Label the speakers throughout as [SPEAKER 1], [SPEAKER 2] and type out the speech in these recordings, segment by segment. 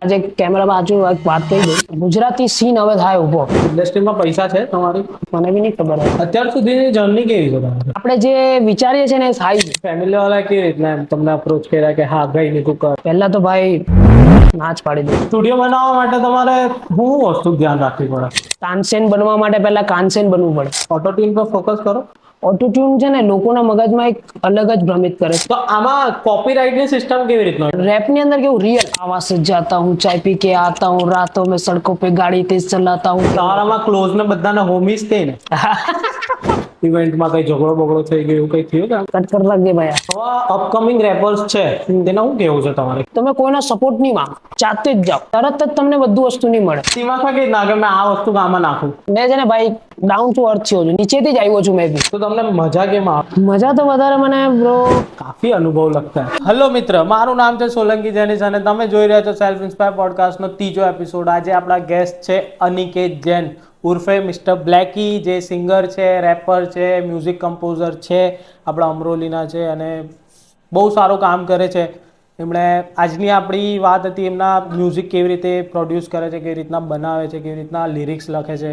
[SPEAKER 1] આજે કેમેરા બાજુ એક વાત કહી દઉં, ગુજરાતી સીન હવે થાય ઉભો.
[SPEAKER 2] ઇન્ડસ્ટ્રીમાં પૈસા છે તમારી?
[SPEAKER 1] મને બી નહીં ખબર હોય.
[SPEAKER 2] અત્યાર સુધીની જર્ની કેવી છે તમારી?
[SPEAKER 1] આપણે જે વિચારીએ છીએ ને એ થાય છે.
[SPEAKER 2] ફેમિલી વાળા કેવી રીતના એમ તમને અપ્રોચ કર્યા કે હા ભાઈ નીકુ કર?
[SPEAKER 1] પહેલા તો ભાઈ ના જ પાડી દઉં.
[SPEAKER 2] સ્ટુડિયો બનાવવા માટે તમારે શું વસ્તુ ધ્યાન રાખવી પડે?
[SPEAKER 1] તાનસેન બનવા માટે પહેલા કાનસેન બનવું પડે.
[SPEAKER 2] ઓટો ટ્યુન પર ફોકસ કરો.
[SPEAKER 1] ઓટોટ્યુન છે ને લોકોના મગજમાં એક અલગ જ ભ્રમિત કરે છે.
[SPEAKER 2] તો આમાં કોપીરાઇટની સિસ્ટમ કેવી રીતના?
[SPEAKER 1] રેપની અંદર કેવું રિયલ આવાજ से जाता हूँ चाय पी के आता हूँ रातों में सड़कों पे गाड़ी तेज चलाता हूँ.
[SPEAKER 2] તમારામાં ક્લોઝ ને બધાના હોમીસ કે ને ઇવેન્ટમાં કઈ ઝઘડો બગડો થઈ ગયો એવું કઈ થયું કે?
[SPEAKER 1] કટ કર લાગે ભાઈ.
[SPEAKER 2] હવે અપકમિંગ રેપર્સ છે તેના શું કેવું છે તમારે?
[SPEAKER 1] તમે કોઈનો સપોર્ટ નહીં માંગો, જાતે જ જાઓ, તરત જ તમને બધું વસ્તુ નહીં મળે.
[SPEAKER 2] તેમાં કે ના કે મેં આ વસ્તુ આમાં નાખું.
[SPEAKER 1] મેં છે ને ભાઈ ડાઉન ટુ અર્થ થયો છું, નીચેથી જ આવ્યો છું મેં બી.
[SPEAKER 2] તો તમને મજા કેમ આવે?
[SPEAKER 1] મજા તો વધારે મને બ્રો
[SPEAKER 2] કાફી અનુભવ લગતા હે. હેલો મિત્ર, મારું નામ છે સોલંકી જેનિસ અને તમે જોઈ રહ્યા છો સેલ્ફ ઇન્સ્પાયર પોડકાસ્ટનો ત્રીજો એપિસોડ. આજે આપણા ગેસ્ટ છે અનિકેત જૈન ઉર્ફે મિસ્ટર બ્લેકી, જે સિંગર છે, રેપર છે, મ્યુઝિક કમ્પોઝર છે, આપણા અમરોલીના છે અને બહુ સારું કામ કરે છે. એમણે આજની આપણી વાત હતી એમના મ્યુઝિક કેવી રીતે પ્રોડ્યુસ કરે છે, કેવી રીતના બનાવે છે, કેવી રીતના લિરિક્સ લખે છે,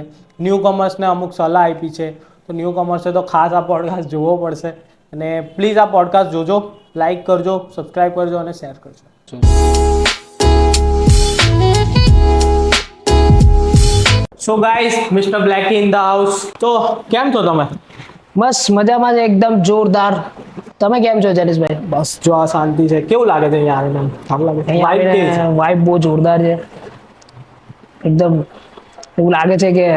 [SPEAKER 2] ન્યૂ કમર્સને અમુક સલાહ આપી છે. તો ન્યૂ કમર્સે તો ખાસ આ પોડકાસ્ટ જોવો પડશે અને પ્લીઝ આ પોડકાસ્ટ જોજો, લાઇક કરજો, સબસ્ક્રાઈબ કરજો અને શેર કરજો. So guys, mister Blacky in the house. તો કેમ છો તમે?
[SPEAKER 1] બસ મજામાં છે એકદમ જોરદાર. તમે કેમ છો જયેશભાઈ?
[SPEAKER 2] બસ જો આ શાંતિ છે. કેવું લાગે છે અહીંયા આવીને? સારું લાગે છે? વાઇબ કેવી છે?
[SPEAKER 1] વાઇબ બહુ જોરદાર છે એકદમ. એવું લાગે છે કે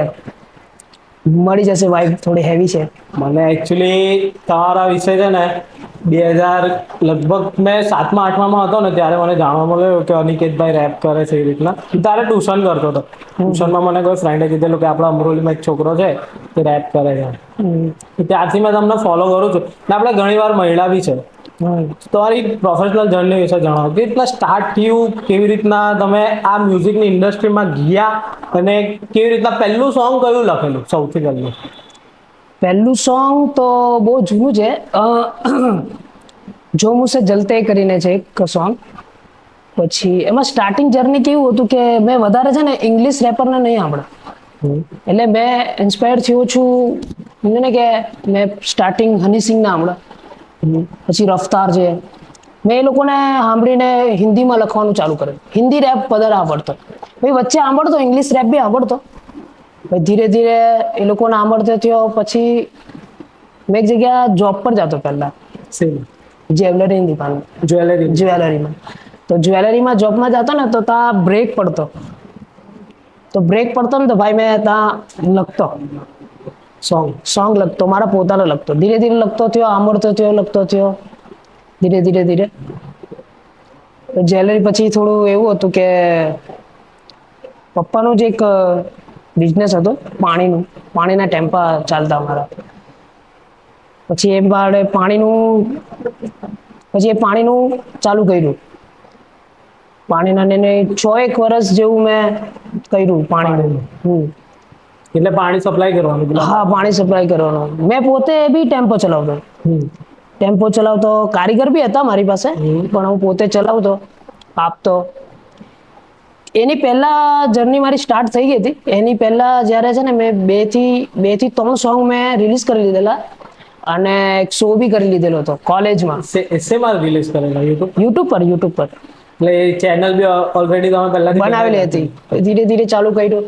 [SPEAKER 1] મળી જશે. વાઇબ થોડી હેવી છે.
[SPEAKER 2] મને એકચ્યુઅલી તમારા વિશે છે ને 2000 લગભગ મેં 7મા 8મામાં હતો ને ત્યારે મને જાણવા મળ્યું કે અનિકેતભાઈ રેપ કરે છે એવી રીતના. ત્યારે ટ્યુશન કરતો હતો. ટ્યુશનમાં મને કોઈ ફ્રેન્ડે કીધેલું કે આપણા અમરોલીમાં એક છોકરો છે તે રેપ કરે છે. ત્યારથી મેં તમને ફોલો કરું છું ને આપણે ઘણી વાર મહિલા બી છે. તમારી પ્રોફેશનલ જર્ની વિશે જણાવો. કેવી રીતના સ્ટાર્ટ થયું, કેવી રીતના તમે આ મ્યુઝિકની ઇન્ડસ્ટ્રીમાં ગયા અને કેવી રીતના પહેલું સોંગ કયું લખેલું સૌથી પહેલું?
[SPEAKER 1] પહેલું સોંગ તો બહુ જૂનું છે. જો મુસે જલતે કરીને છે એક સોંગ. પછી એમાં સ્ટાર્ટિંગ જર્ની કેવું હતું કે મેં વધારે છે ને ઇંગ્લિશ રેપરને નહીં સાંભળે, એટલે મેં ઇન્સ્પાયર થયો છું ને કે મેં સ્ટાર્ટિંગ હની સિંગ ના સાંભળે, પછી રફતાર છે, મેં એ લોકોને સાંભળીને હિન્દીમાં લખવાનું ચાલુ કર્યું. હિન્દી રેપ વધારે આવડતો, ભાઈ વચ્ચે સાંભળતો ઇંગ્લિશ રેપ બી આવડતો. ભાઈ ધીરે ધીરે એ લોકોને સાંભળતો થયો. પછી મેં એક જગ્યા જોબ પર જતો પહેલા, જ્વેલરીની દુકાન, જ્વેલરીમાં. તો જ્વેલરીમાં જોબમાં જતો ને તો ત્યાં બ્રેક પડતો. તો બ્રેક પડતો ને તો ભાઈ મેં ત્યાં લખતો સોંગ લખતો, મારા પોતાનો લખતો. ધીરે ધીરે લખતો થયો, સાંભળતો થયો, લખતો થયો, ધીરે ધીરે ધીરે. જ્વેલરી પછી થોડું એવું હતું કે પપ્પાનું જ એક બિઝનેસ હતો પાણીના ટેમ્પા ચાલતા અમારા. પછી એ બાદ પાણીનું ચાલુ કર્યું. પાણીના ને 6 વર્ષ જેવું મેં કર્યું પાણીનું.
[SPEAKER 2] એટલે પાણી સપ્લાય કરવાનું?
[SPEAKER 1] હા, પાણી સપ્લાય કરવાનું. મેં પોતે બી ટેમ્પો ચલાવતો. કારીગર બી હતા મારી પાસે, પણ હું પોતે ચલાવતો, આપતો. એની પહેલા જર્ની મારી સ્ટાર્ટ થઈ ગઈ હતી. એની પહેલા જ્યારે છે ને મેં 2 થી 3 સોંગ મેં રિલીઝ કરી લીધેલા અને એક શો બી કરી લીધેલો હતો કોલેજમાં.
[SPEAKER 2] શેમાં રિલીઝ કરેલા?
[SPEAKER 1] યુટ્યુબ પર.
[SPEAKER 2] એટલે ચેનલ બી ઓલરેડી તમે પહેલા
[SPEAKER 1] બનાવેલી હતી. ધીરે ધીરે ચાલુ કર્યું.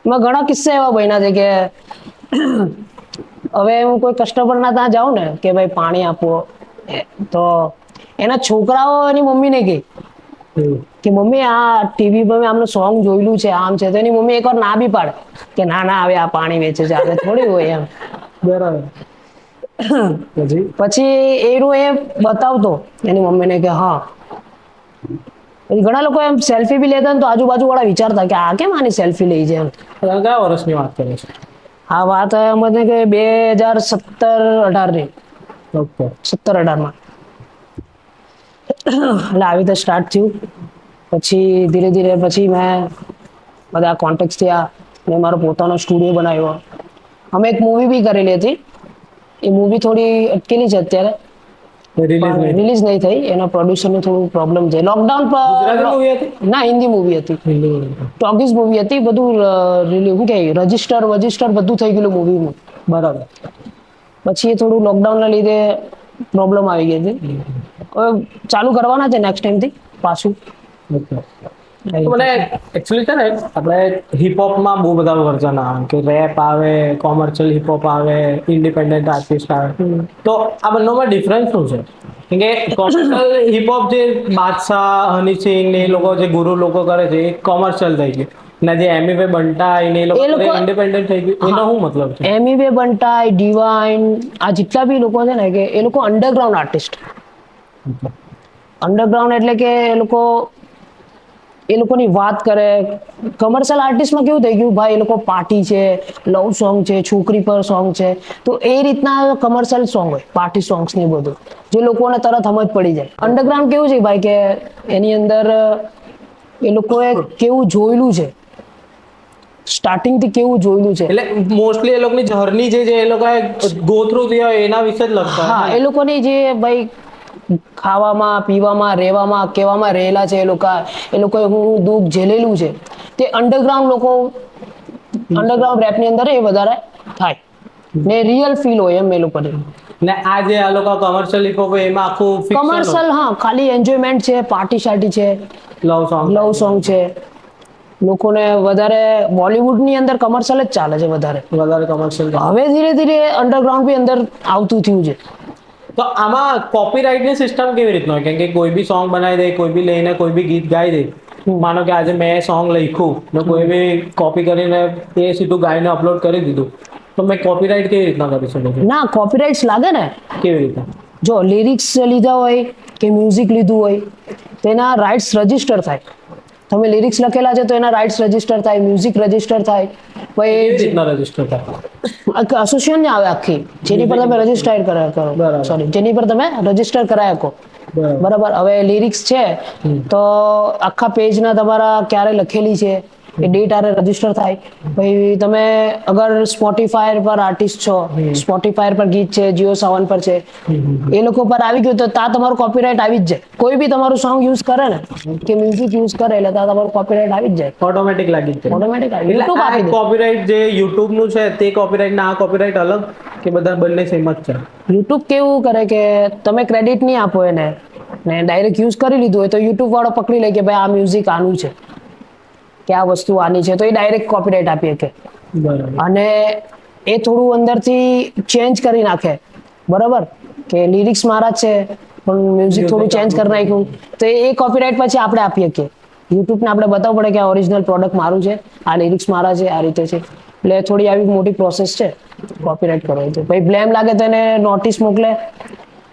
[SPEAKER 1] એમાં ઘણા કિસ્સા એવા બન્યા છે કે હવે હું કોઈ કસ્ટમર ના ત્યાં જાઉં ને કે ભાઈ પાણી આપો, તો એના છોકરાઓ એની મમ્મીને કહે કે મમ્મી આ ટીવી પર આમનું સોંગ જોયેલું છે, આમ છે. તો એની મમ્મી એકવાર ના બી પાડે કે ના હવે આ પાણી વેચે છે, આપણે થોડી હોય એમ.
[SPEAKER 2] બરાબર.
[SPEAKER 1] પછી એનું એ બતાવતો એની મમ્મીને કે હા. પછી ઘણા લોકો એમ સેલ્ફી બી લેતા ને તો આજુબાજુ વાળા વિચારતા કે આ કેમ આની સેલ્ફી લઈ છે એમ.
[SPEAKER 2] કયા વર્ષની વાત કરે છે?
[SPEAKER 1] આ વાત મને કે 2017-18 ની. 17-18 માં. એટલે આવી રીતે સ્ટાર્ટ થયું. પછી ધીરે ધીરે પછી મેં બધા કોન્ટેક્ટ થયા. મેં મારો પોતાનો સ્ટુડિયો બનાવ્યો. અમે એક મૂવી બી કરેલી હતી. એ મૂવી થોડી અટકેલી છે અત્યારે. રિલીઝ નહીં થઈ, એના પ્રોડ્યુસરનું થોડું પ્રોબ્લેમ છે. લોકડાઉન
[SPEAKER 2] ગુજરાતી મૂવી હતી?
[SPEAKER 1] ના, હિન્દી મૂવી હતી,
[SPEAKER 2] હિન્દી movie.
[SPEAKER 1] ટોકીઝ મૂવી હતી. બધું શું કે રજિસ્ટર બધું થઈ ગયેલું મૂવીનું.
[SPEAKER 2] બરાબર.
[SPEAKER 1] પછી એ થોડું લોકડાઉનના લીધે પ્રોબ્લેમ આવી ગઈ હતી. હવે ચાલુ કરવાના છે નેક્સ્ટ ટાઈમથી પાછું.
[SPEAKER 2] તો મને એકચ્યુઅલી છે ને આપણે હિપહોપમાં બહુ બધા વર્ઝન આવે કે રેપ આવે, કોમર્શિયલ હિપહોપ આવે, ઇન્ડિપેન્ડન્ટ આર્ટિસ્ટ આવે. તો આ બંનેમાં ડિફરન્સ શું છે? કેમ કે કોમર્શિયલ હિપહોપ જે બાદશાહ, હની સિંહ ને એ લોકો જે ગુરુ લોકો કરે છે એ કોમર્શિયલ થઈ ગયું, ને જે એમીવે બંટા ને એ લોકો ઇન્ડિપેન્ડન્ટ થઈ ગયું. એનો શું મતલબ છે?
[SPEAKER 1] એમીવે બંટાઈ, ડિવાઇન, આ જેટલા બી લોકો છે ને કે એ લોકો અંડરગ્રાઉન્ડ આર્ટિસ્ટ. અંડરગ્રાઉન્ડ એટલે કે એ લોકોની વાત કરે. કમર્શિયલ આર્ટિસ્ટમાં કેવું થઈ ગયું ભાઈ, એ લોકો પાર્ટી છે, લવ સોંગ છે, છોકરી પર સોંગ છે, તો એ રીતના કમર્શિયલ સોંગ હોય, પાર્ટી સોંગ્સ ને બધું, જે લોકોને તરત સમજ પડી જાય. અંડરગ્રાઉન્ડ કેવું છે ભાઈ કે એની અંદર એ લોકોએ કેવું જોયેલું છે, સ્ટાર્ટિંગ થી કેવું જોયેલું છે.
[SPEAKER 2] એટલે મોસ્ટલી એ લોકોની જર્ની જે છે એ લોકોએ ગો થ્રુ થયા હોય એના વિશે જ લખતા.
[SPEAKER 1] હા, એ લોકોની જે ભાઈ ખાવામાં, પીવામાં, રહેવામાં, કેવામાં રહેલા છે, એ લોકોએ હું દુઃખ ઝેલેલું છે, તે અંડરગ્રાઉન્ડ રેપની અંદર એ વધારે થાય ને રિયલ ફીલ હોય એમ એ લોકોને.
[SPEAKER 2] ને આ જે આ લોકો કમર્શિયલ હિપહોપ હોય એમાં આખું
[SPEAKER 1] કમર્શિયલ, હા, ખાલી એન્જોયમેન્ટ છે, પાર્ટી શાર્ટી છે, લવ સોંગ છે. લોકોને વધારે બોલિવૂડની અંદર કમર્શિયલ જ ચાલે છે વધારે
[SPEAKER 2] કમર્શિયલ.
[SPEAKER 1] હવે ધીરે ધીરે અંડરગ્રાઉન્ડ બી અંદર આવતું થયું છે.
[SPEAKER 2] તો આમાં કોપીરાઇટની સિસ્ટમ કેવી રીતના હોય? કેમ કે કોઈ બી સોંગ બનાવી દે, કોઈ બી લઈને કોઈ બી ગીત ગાઈ દે. માનો કે આજે મેં સોંગ લખ્યું ને કોઈ બી કોપી કરીને એ સીધું ગાઈને અપલોડ કરી દીધું, તો મેં કોપીરાઇટ કેવી રીતના કરી શકું છું?
[SPEAKER 1] ના, કોપીરાઇટ્સ લાગે ને.
[SPEAKER 2] કેવી રીતના?
[SPEAKER 1] જો લિરિક્સ લીધા હોય કે મ્યુઝિક લીધું હોય તેના રાઇટ્સ રજીસ્ટર થાય. તમે લિરિક્સ લખેલા છે તો એના રાઇટ્સ રજીસ્ટર થાય, મ્યુઝિક રજીસ્ટર થાય.
[SPEAKER 2] કેવી રીતના રજીસ્ટર થાય?
[SPEAKER 1] એસોસિએશન આવે આખી, જેની પર તમે રજીસ્ટર કરો, સોરી, જેની પર તમે રજીસ્ટર કરાયા કહો. બરાબર. હવે લિરિક્સ છે તો આખા પેજના તમારા ક્યારે લખેલી છે એ ડેટ આરે રજીસ્ટર થાય. પછી તમે અગર સ્પોટીફાયર પર આર્ટિસ્ટ છો, સ્પોટીફાયર પર ગીત છે, જીઓ સાવન પર છે, એ લોકો પર આવી ગયું તો ત્યાં તમારું કોપીરાઇટ આવી જ જાય. કોઈ બી તમારું સોંગ યુઝ કરે ને કે મ્યુઝિક યુઝ કરે એટલે ત્યાં તમારું કોપીરાઇટ આવી જ જાય,
[SPEAKER 2] ઓટોમેટિક લાગી જાય.
[SPEAKER 1] ઓટોમેટિક આવી
[SPEAKER 2] એટલે આ કોપીરાઇટ જે YouTube નું છે તે કોપીરાઇટ ના આ કોપીરાઇટ અલગ કે બધા બંને સેમ જ છે?
[SPEAKER 1] યુટ્યુબ કેવું કરે કે તમે ક્રેડિટ નહીં આપો એને ને ડાયરેક્ટ યુઝ કરી લીધું હોય તો યુટ્યુબ વાળો પકડી લે કે ભાઈ આ મ્યુઝિક આનું છે, કે આ વસ્તુ આની છે, તો એ ડાયરેક્ટ કોપીરાઇટ આપી શકે. અને એ થોડું અંદરથી ચેન્જ કરી નાખે. બરાબર, કે લિરિક્સ મારા જ છે પણ મ્યુઝિક થોડું ચેન્જ કરી નાખ્યું તો એ કોપીરાઇટ પછી આપણે આપી શકીએ. યુટ્યુબને આપણે બતાવવું પડે કે આ ઓરિજિનલ પ્રોડક્ટ મારું છે, આ લિરિક્સ મારા છે, આ રીતે છે. એટલે થોડી આવી મોટી પ્રોસેસ છે કોપીરાઇટ કરવાની. તો ભાઈ બ્લેમ લાગે તો એને નોટિસ મોકલે,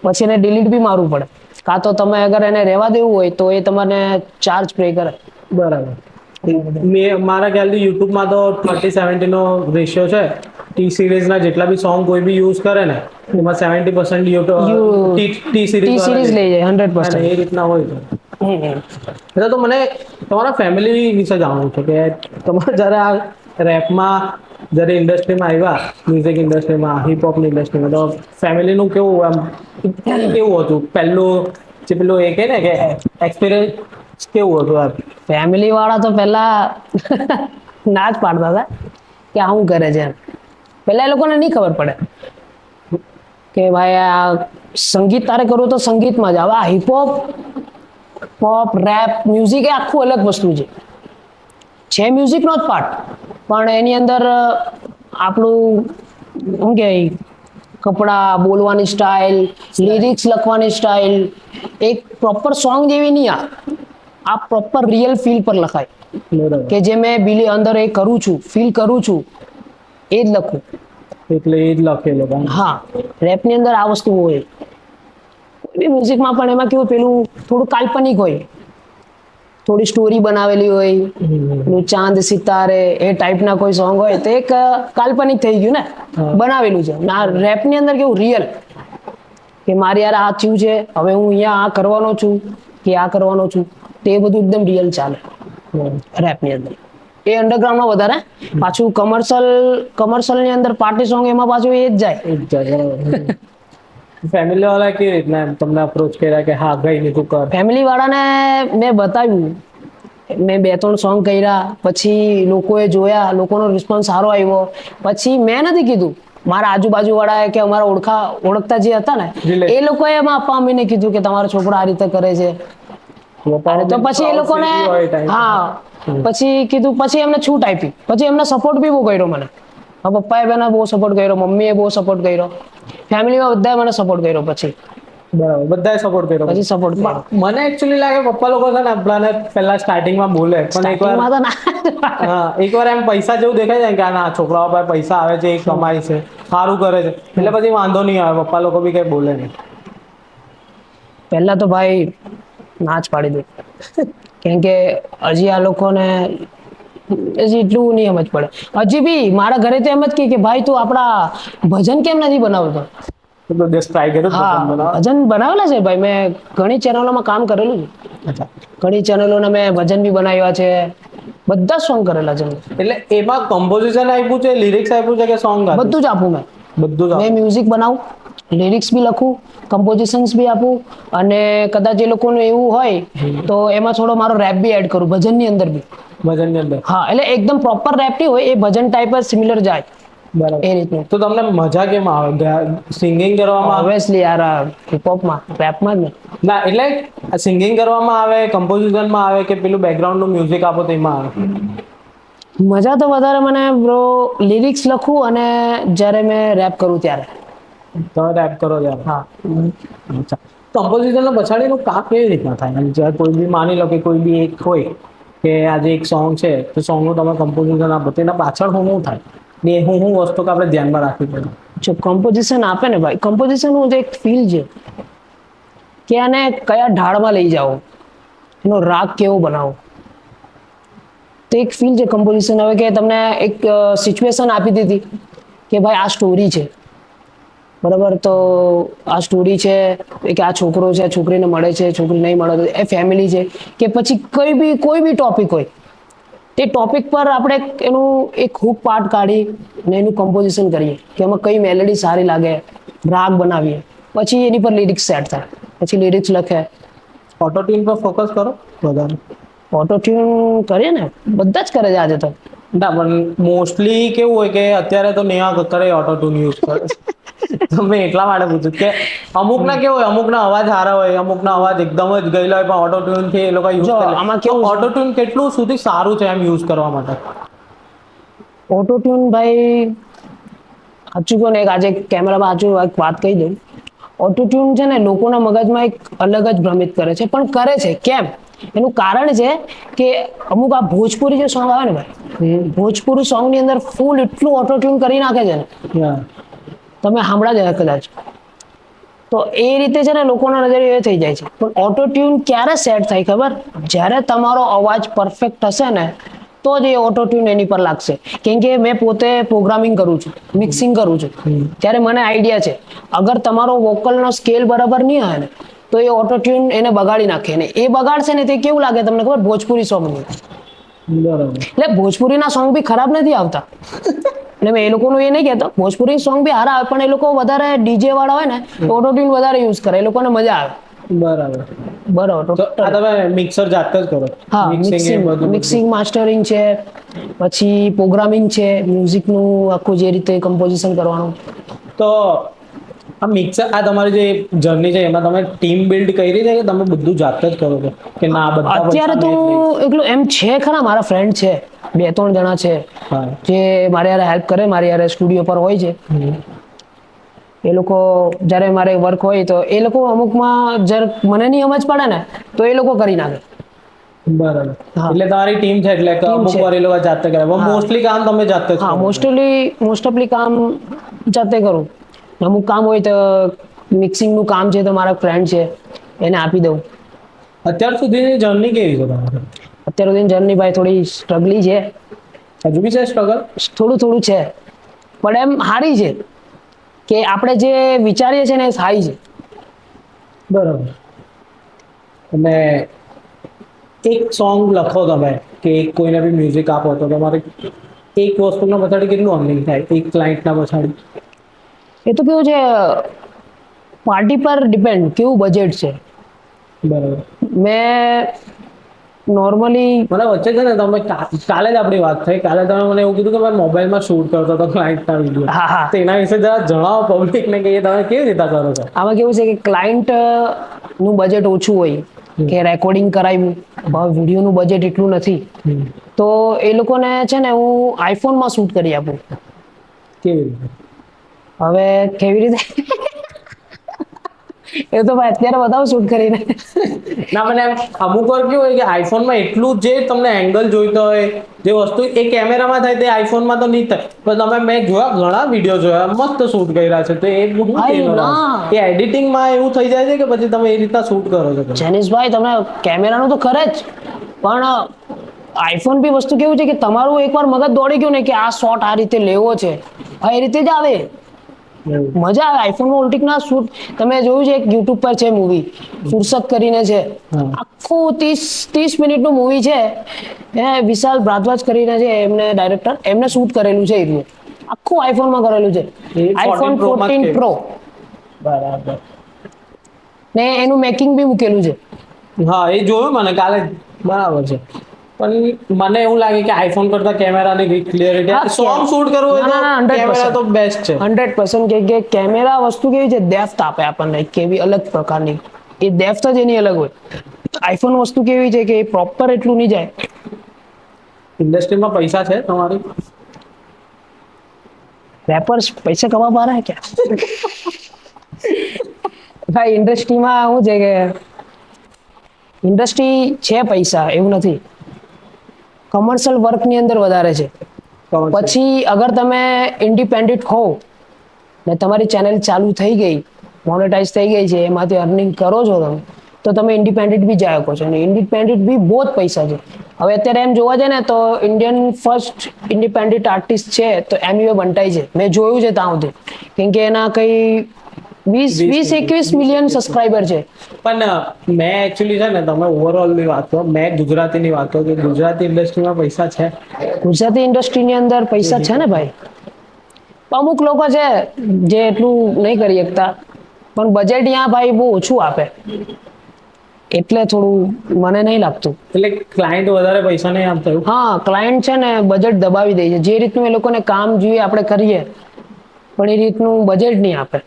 [SPEAKER 1] પછી એને ડિલીટ બી મારવું પડે, કાં તો તમે અગર એને રહેવા દેવું હોય તો એ તમને ચાર્જ પે કરે.
[SPEAKER 2] બરાબર. મારા ખ્યાલથી યુટ્યુબમાં તો 30-70 નો રેશિયો છે. ટી સિરીઝના જેટલા બી સોંગ કોઈ બી યુઝ કરે ને એમાં 70% ટી સિરીઝ
[SPEAKER 1] લઈ જાય 100%.
[SPEAKER 2] એ રીતના હોય છે. એટલે તો મને તમારા ફેમિલી વિશે જાણવું છે કે તમારે જ્યારે આ રેપમાં જ્યારે ઇન્ડસ્ટ્રીમાં આવ્યા, મ્યુઝિક ઇન્ડસ્ટ્રીમાં, હિપહોપની ઇન્ડસ્ટ્રીમાં, તો ફેમિલીનું કેવું આમ કેવું હતું? પેલું જે પેલું એ કહે ને કે એક્સપિરિયન્સ કેવું હતું? આ
[SPEAKER 1] ફેમિલી વાળા તો પહેલા ના જ પાડતા હતા કે આ શું કરે છે. પહેલા એ લોકોને નહીં ખબર પડે કે ભાઈ આ સંગીત તારે કરવું તો સંગીતમાં જ. હવે આ હિપહોપ, પોપ, રેપ, મ્યુઝિક એ આખું અલગ વસ્તુ છે મ્યુઝિકનો જ પાર્ટ, પણ એની અંદર આપણું શું કહેવાય, કપડાં, બોલવાની સ્ટાઇલ, લિરિક્સ લખવાની સ્ટાઇલ એક પ્રોપર સોંગ જેવી નહીં. આ પ્રોપર રિયલ ફીલ પર લખાય કે જે મેં અંદર એ કરું છું, ફીલ કરું છું, એ જ લખું.
[SPEAKER 2] એટલે એ જ લખેલો.
[SPEAKER 1] હા, રેપની અંદર આ વસ્તુ હોય. મ્યુઝિકમાં પણ એમાં કેવું પેલું થોડું કાલ્પનિક હોય, થોડી સ્ટોરી બનાવેલી હોય, ચાંદ સિતારે એ ટાઈપના કોઈ સોંગ હોય તો એક કાલ્પનિક થઈ ગયું ને, બનાવેલું છે. આ રેપની અંદર કેવું રિયલ કે મારી યાર આ થયું છે, હવે હું અહીંયા આ કરવાનો છું કે આ કરવાનો છું, તે બધું એકદમ રિયલ ચાલે રેપની અંદર. એ અંડરગ્રાઉન્ડમાં વધારે. પાછું કમર્શિયલની અંદર પાર્ટી સોંગ એમાં પાછું એ જ જાય.
[SPEAKER 2] ફેમિલી વાળા કેવી રીતના એમ તમને અપ્રોચ કર્યા કે હા ગઈ નહીં તું કર?
[SPEAKER 1] ફેમિલી વાળાને મેં બતાવ્યું, મેં 2-3 સોંગ કર્યા, પછી લોકોએ જોયા, લોકોનો રિસ્પોન્સ સારો આવ્યો, પછી મેં નથી કીધું, મારા આજુબાજુ વાળા કે અમારા ઓળખતા જે હતા ને એ લોકોએ એમાં આપવા અમીને કીધું કે તમારો છોકરો આ રીતે કરે છે. તો પછી એ લોકોને હા પછી કીધું, પછી એમને છૂટ આપી, પછી એમને સપોર્ટ બી બહુ કર્યો મને. પપ્પાએ મને બહુ સપોર્ટ કર્યો, મમ્મીએ બહુ સપોર્ટ કર્યો, ફેમિલીમાં બધાએ મને સપોર્ટ કર્યો. પછી
[SPEAKER 2] બરાબર, બધાએ સપોર્ટ કર્યો.
[SPEAKER 1] પછી સપોર્ટ કર્યો.
[SPEAKER 2] મને એકચ્યુઅલી લાગે પપ્પા લોકો છે ને આપણાને પહેલા સ્ટાર્ટિંગમાં બોલે, પણ એકવાર હા એકવાર એમ પૈસા જેવું દેખાય જાય કે ના છોકરાઓ પાસે પૈસા આવે છે, એ કમાય છે, સારું કરે છે, એટલે પછી વાંધો નહીં આવે, પપ્પા લોકો બી કઈ બોલે નહીં.
[SPEAKER 1] પહેલા તો ભાઈ ના જ પાડી દે, કેમ કે હજી આ લોકોને હજી એટલું નહીં સમજ પડે. હજી બી મારા ઘરે તો એમ જ કે ભાઈ તું આપણા ભજન કેમ નથી બનાવતો? હા ભજન બનાવેલા છે ભાઈ, મેં ઘણી ચેનલોમાં કામ કરેલું છે. ઘણી ચેનલોને મેં ભજન બી બનાવ્યા છે, બધા સોંગ કરેલા છે.
[SPEAKER 2] એટલે એમાં કમ્પોઝિશન આપ્યું છે, લિરિક્સ આપ્યું છે કે સોંગ?
[SPEAKER 1] બધું જ આપું મેં.
[SPEAKER 2] બધું જ
[SPEAKER 1] મેં મ્યુઝિક બનાવું, લિરિક્સ બી લખું, કમ્પોઝિશન્સ બી આપું, અને કદાચ એ લોકોનું એવું હોય તો એમાં થોડો મારો રેપ બી એડ કરું ભજનની અંદર બી.
[SPEAKER 2] ભજનની અંદર? હા,
[SPEAKER 1] એટલે એકદમ પ્રોપર રેપ નહીં હોય, એ ભજન ટાઈપ જ સિમિલર જાય.
[SPEAKER 2] બરાબર,
[SPEAKER 1] એ રીતનું.
[SPEAKER 2] તો તમને મજા કેમ આવે સિંગિંગ કરવામાં?
[SPEAKER 1] ઓબ્વિયસલી યાર, હિપહોપમાં, રેપમાં જ ને.
[SPEAKER 2] ના એટલે સિંગિંગ કરવામાં આવે, કમ્પોઝિશનમાં આવે કે પેલું બેકગ્રાઉન્ડનું મ્યુઝિક આપો તેમાં આવે?
[SPEAKER 1] મજા તો વધારે મને બ્રો લિરિક્સ લખું અને જ્યારે મેં રેપ કરું ત્યારે.
[SPEAKER 2] તમે રેપ કરો ત્યારે?
[SPEAKER 1] હા.
[SPEAKER 2] અચ્છા, કમ્પોઝિશન પછાડીનું કામ કેવી રીતના થાય? જ્યારે કોઈ બી માની લો કે કોઈ બી એક હોય કે આજે એક સોંગ છે, તો સોંગનું તમે કમ્પોઝિશન આપો, તેના પાછળ શું થાય ને હું વસ્તુ કે આપણે ધ્યાનમાં રાખવી પડે?
[SPEAKER 1] જો કમ્પોઝિશન આપે ને ભાઈ, કમ્પોઝિશન જે એક ફીલ છે કે આને કયા ઢાળમાં લઈ જાઓ, એનો રાગ કેવો બનાવો, તો એક ફીલ છે કમ્પોઝિશન. હવે કે તમને એક સિચ્યુએશન આપી દીધી કે ભાઈ આ સ્ટોરી છે, બરાબર, તો આ સ્ટોરી છે કે આ છોકરો છે, છોકરીને મળે છે, છોકરી નહીં મળે, તો એ ફેમિલી છે, કે પછી કોઈ બી ટોપિક હોય, તે ટોપિક પર આપણે એનું એક હૂક પાર્ટ કાઢી અને એનું કમ્પોઝિશન કરીએ કે એમાં કઈ મેલેડી સારી લાગે, રાગ બનાવીએ, પછી એની પર લિરિક્સ સેટ થાય, પછી લિરિક્સ લખે.
[SPEAKER 2] ઓટોટ્યુન પર ફોકસ કરો વધારે?
[SPEAKER 1] ઓટોટ્યુન કરીએ ને, બધા જ કરે છે આજે તો.
[SPEAKER 2] ના પણ મોસ્ટલી કેવું હોય કે અત્યારે તો નેહા કક્કરે ઓટોટ્યુન યુઝ કરે છે. તો મેં એટલા માટે પૂછ્યું કે અમુકના કેવું હોય, અમુકના અવાજ સારા હોય, અમુકના અવાજ એકદમ જ ગયેલા હોય, પણ ઓટોટ્યુન થી એ લોકો યુઝ કરે. આમાં કેવું ઓટોટ્યુન કેટલું સુધી સારું છે એમ યુઝ કરવા માટે?
[SPEAKER 1] ઓટોટ્યુન ભાઈ સાચું કહો ને, આજે કેમેરામાં સાચું એક વાત કહી દઉં, ઓટોટ્યુન છે ને લોકોના મગજમાં એક અલગ જ ભ્રમિત કરે છે, પણ કરે છે કેમ? એનું કારણ છે કે અમુક આ ભોજપુરી જે સોંગ આવે ને ભાઈ, ભોજપુરી સોંગ ની અંદર ફૂલ એટલું ઓટોટ્યુન કરી નાખે છે ને, તમે સાંભળ્યા જ કદાચ. તો એ રીતે છે ને લોકોના નજરે એ થઈ જાય છે. પણ ઓટોટ્યુન ક્યારે સેટ થાય ખબર? જ્યારે તમારો અવાજ પરફેક્ટ હશે ને તો જ એ ઓટોટ્યુન એની પર લાગશે. કેમ કે મેં પોતે પ્રોગ્રામિંગ કરું છું, મિક્સિંગ કરું છું, ત્યારે મને આઈડિયા છે અગર તમારો વોકલનો સ્કેલ બરાબર નહીં હોય ને તો એ ઓટોટ્યુન એને બગાડી નાખે, ને એ બગાડશે ને તે કેવું લાગે તમને ખબર? ભોજપુરી સોંગનું. એટલે ભોજપુરીના સોંગ બી ખરાબ નથી આવતા, એટલે મેં એ લોકોનું એ નહીં કહેતો, ભોજપુરી સોંગ બી સારા આવે, પણ એ લોકો વધારે ડીજે વાળા હોય ને ઓટોટ્યુન વધારે યુઝ કરે, એ લોકોને મજા આવે.
[SPEAKER 2] બરાબર.
[SPEAKER 1] તો
[SPEAKER 2] આ તમે મિક્સર જાતે જ કરો?
[SPEAKER 1] હા, મિક્સિંગ માસ્ટરિંગ છે, પછી પ્રોગ્રામિંગ છે, મ્યુઝિકનું આખું જે રીતે કમ્પોઝિશન કરવાનું.
[SPEAKER 2] તો આ મિક્સર, આ તમારી જે જર્ની છે એમાં તમે ટીમ બિલ્ડ કરી છે કે તમે બધું જાતે જ કરો છો કે ના? બધા
[SPEAKER 1] અત્યારે તો એકલું એમ છે ખરા, મારા ફ્રેન્ડ છે 2-3 જણા છે જે મારે યાર હેલ્પ કરે, મારી યાર સ્ટુડિયો પર હોય છે. એ લોકો જ્યારે મારે વર્ક હોય તો એ લોકો અમુકમાં જ્યારે મને નહીં સમજ પડે ને તો એ લોકો કરી નાખે.
[SPEAKER 2] બરાબર, એટલે તમારી ટીમ છે, એટલે અમુક વાર એ લોકો જાતે કરે, મોસ્ટલી કામ તમે જાતે જ કરો?
[SPEAKER 1] હા, મોસ્ટ ઓફલી કામ જાતે કરું. અમુક કામ હોય તો મિક્સિંગનું કામ છે તો મારા ફ્રેન્ડ છે એને આપી દઉં.
[SPEAKER 2] અત્યાર સુધીની જર્ની કેવી છે તમારી?
[SPEAKER 1] અત્યાર સુધીની જર્ની ભાઈ થોડી સ્ટ્રગલી છે.
[SPEAKER 2] હજુ બી છે સ્ટ્રગલ?
[SPEAKER 1] થોડું છે, પણ એમ સારી છે કે આપણે જે વિચારીએ છીએ ને એ થાય છે.
[SPEAKER 2] બરાબર. અને એક સોંગ લખો તમે કે કોઈને બી મ્યુઝિક આપો તો તમારે એક વસ્તુના પછાડી કેટલું અર્નિંગ થાય એક ક્લાયન્ટના પછાડી?
[SPEAKER 1] એ તો કેવું છે, પાર્ટી પર ડિપેન્ડ કેવું બજેટ છે.
[SPEAKER 2] બરાબર.
[SPEAKER 1] મેં નોર્મલી
[SPEAKER 2] મને વચ્ચે છે ને તમે કાલે જ આપણી વાત થઈ, કાલે તમે મને એવું કીધું કે મેં મોબાઈલમાં શૂટ કરતો હતો ક્લાયન્ટના વિડીયો.
[SPEAKER 1] હા હા
[SPEAKER 2] તો એના વિશે જરા જણાવો પબ્લિકને કે એ તમે કેવી રીતે કરો છો?
[SPEAKER 1] આમાં કેવું છે કે ક્લાયન્ટ નું બજેટ ઓછું હોય કે રેકોર્ડિંગ કરાવ્યું, વિડીયોનું બજેટ એટલું નથી, તો એ લોકોને છે ને હું આઈફોનમાં શૂટ કરી આપું.
[SPEAKER 2] કેવી રીતે?
[SPEAKER 1] હવે કેવી રીતે એ તો ભાઈ અત્યારે બતાવું શૂટ કરીને.
[SPEAKER 2] ના મને અમુક વાર કેવું હોય કે આઈફોનમાં એટલું જે તમને એંગલ જોઈતો હોય, જે વસ્તુ એ કેમેરામાં થાય તે આઈફોનમાં તો નહીં થાય. પણ તમે મેં જોયા ઘણા વિડીયો જોયા મસ્ત શૂટ કર્યા છે, તો એ શું છે
[SPEAKER 1] ભાઈ
[SPEAKER 2] એનો રાજ?
[SPEAKER 1] ના
[SPEAKER 2] એ એડિટિંગમાં એવું થઈ જાય છે કે પછી તમે એ રીતના શૂટ કરો છો તમે?
[SPEAKER 1] જેનિશભાઈ તમે કેમેરાનું તો ખરે જ, પણ આઈફોન બી વસ્તુ કેવું છે કે તમારું એકવાર મગજ દોડી ગયું ને કે આ શોટ આ રીતે લેવો છે, હા એ રીતે જ આવે. મજા આવે આઈફોનમાં ઉલટીના શૂટ. તમે જોયું છે એક યુટ્યુબ પર છે મૂવી ફુરસત કરીને છે,
[SPEAKER 2] હા.
[SPEAKER 1] આખું 30 મિનિટનું મૂવી છે. એ વિશાલ ભારદ્વાજ કરીને છે એમને ડાયરેક્ટર, એમને શૂટ કરેલું છે એ આખું આઈફોનમાં કરેલું છે.
[SPEAKER 2] એ
[SPEAKER 1] આઈફોન 14 પ્રો
[SPEAKER 2] બરાબર.
[SPEAKER 1] ને એનું મેકિંગ બી મૂકેલું છે.
[SPEAKER 2] હા એ જોયું મને કાલે જ. બરાબર છે. પણ મને એવું લાગે કે આઈફોન કરતા કેમેરાની ક્લિયરિટી, સોંગ શૂટ કરવું હોય તો કેમેરા તો બેસ્ટ છે.
[SPEAKER 1] 100% કે કેમેરા વસ્તુ કેવી છે ડેપ્થ આપે આપણને કેવી અલગ પ્રકારની, એ ડેપ્થ જ એની અલગ હોય. આઈફોન વસ્તુ કેવી છે કે પ્રોપર એટલું નહીં જાય.
[SPEAKER 2] ઇન્ડસ્ટ્રીમાં પૈસા છે તમારી?
[SPEAKER 1] રેપર્સ પૈસા કમા પા રહા હૈ ક્યા? ભાઈ ઇન્ડસ્ટ્રીમાં શું છે કે ઇન્ડસ્ટ્રી છે પૈસા એવું નથી, કમર્શિયલ વર્કની અંદર વધારે છે. પછી અગર તમે ઇન્ડિપેન્ડન્ટ હો ને તમારી ચેનલ ચાલુ થઈ ગઈ, મોનેટાઈઝ થઈ ગઈ છે, એમાંથી અર્નિંગ કરો છો તમે, તો તમે ઇન્ડિપેન્ડન્ટ બી જઈ શકો છો. અને ઇન્ડિપેન્ડન્ટ બી બહુ જ પૈસા છે. હવે અત્યારે એમ જોવા જાય ને તો ઇન્ડિયન ફર્સ્ટ ઇન્ડિપેન્ડન્ટ આર્ટિસ્ટ છે તો એમીઓ બંટાઈ છે. મેં જોયું છે ત્યાં સુધી, કેમ કે એના કઈ 20-21 મિલિયન સબસ્ક્રાઈબર છે.
[SPEAKER 2] પણ મેં એકચ્યુઅલી છે ને, તમે ઓવરઓલની વાત કરો, મેં ગુજરાતીની વાત કરું કે ગુજરાતી ઇન્ડસ્ટ્રીમાં પૈસા છે.
[SPEAKER 1] ગુજરાતી ઇન્ડસ્ટ્રીની અંદર પૈસા છે ને ભાઈ. અમુક લોકો છે જે એટલું નહીં કરી શકતા, પણ બજેટ અહીંયા ભાઈ બહુ ઓછું આપે, એટલે થોડું મને નહીં લાગતું.
[SPEAKER 2] એટલે ક્લાયન્ટ વધારે પૈસા નહીં આપતા એવું?
[SPEAKER 1] હા ક્લાયન્ટ છે ને બજેટ દબાવી દે છે, જે રીતનું એ લોકોને કામ જોઈએ આપણે કરીએ, પણ એ રીતનું બજેટ નહીં આપે.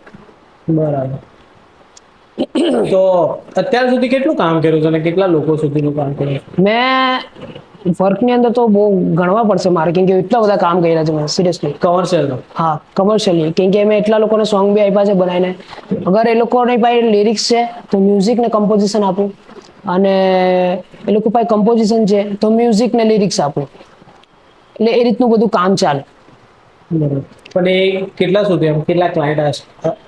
[SPEAKER 2] બરાબર. તો અત્યાર સુધી કેટલું કામ કર્યું છે અને કેટલા લોકો સુધીનું કામ કર્યું?
[SPEAKER 1] મેં વર્કની અંદર તો બહુ ગણવા પડશે મારે, કેમ કે એટલા બધા કામ કર્યા છે મેં સિરિયસલી.
[SPEAKER 2] કમર્શિયલ?
[SPEAKER 1] હા કમર્શિયલી, કેમ કે મેં એટલા લોકોને સોંગ બી આપ્યા છે બનાવીને. અગર એ લોકોની પાસે લિરિક્સ છે તો મ્યુઝિક ને કમ્પોઝિશન આપું, અને એ લોકો પાસે કમ્પોઝિશન છે તો મ્યુઝિક ને લિરિક્સ આપું. એટલે એ રીતનું બધું કામ ચાલે.
[SPEAKER 2] બરાબર. પણ એ કેટલા સુધી, એમ કેટલા ક્લાયન્ટ